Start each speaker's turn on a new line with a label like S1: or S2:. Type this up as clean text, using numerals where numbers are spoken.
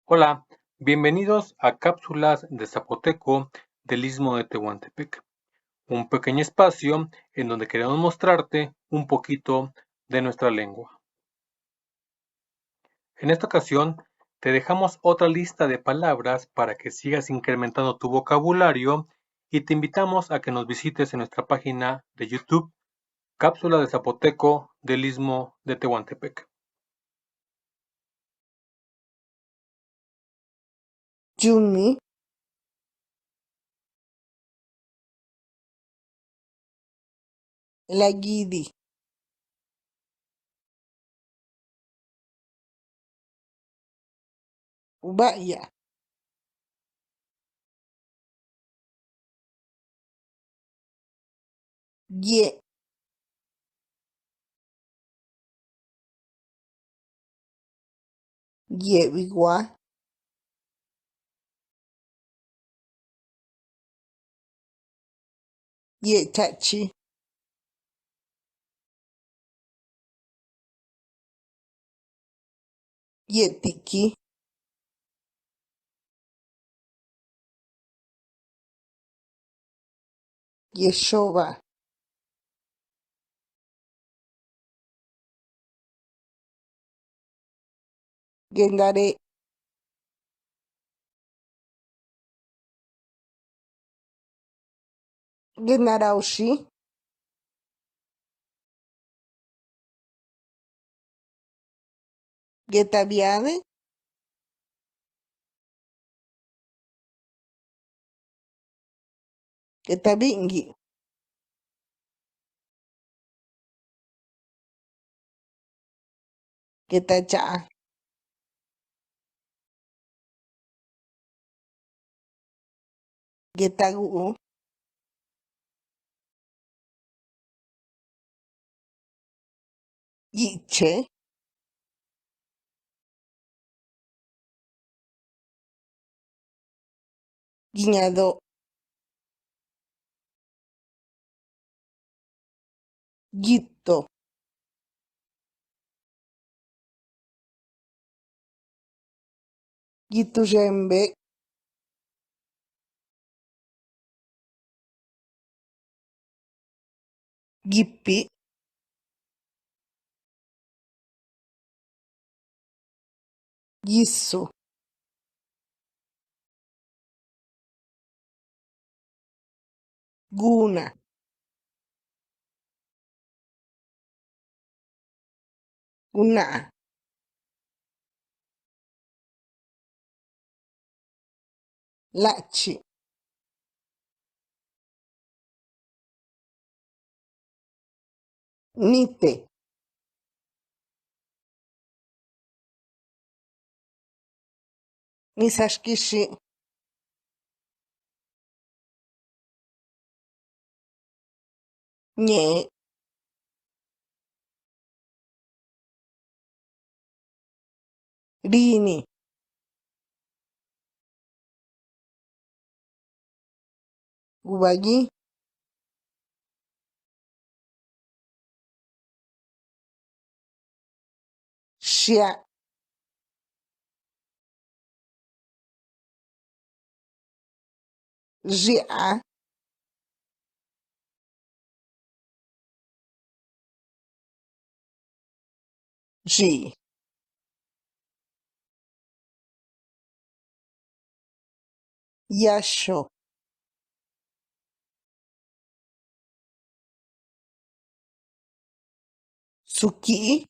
S1: Hola, bienvenidos a Cápsulas de Zapoteco del Istmo de Tehuantepec, un pequeño espacio en donde queremos mostrarte un poquito de nuestra lengua. En esta ocasión, te dejamos otra lista de palabras para que sigas incrementando tu vocabulario y te invitamos a que nos visites en nuestra página de YouTube, Cápsula de Zapoteco del Istmo de Tehuantepec.
S2: Yumi, Lagidi, Ubaya, Ye, Yebiwa, Ye Tachi, Ye Tiki, Ye Shoba, Gendare, Genaraushi, Getabiane, Getabingi, Getacha, Getagu, Yiche, Guiñado, Gito, Gitujembe, Gipi, Gisu, Guna, Guna, Lachi, Nite, Misashkishi, Nye, Rini, Gubayi, Shia, Jia, Ji, Yasho, Suki,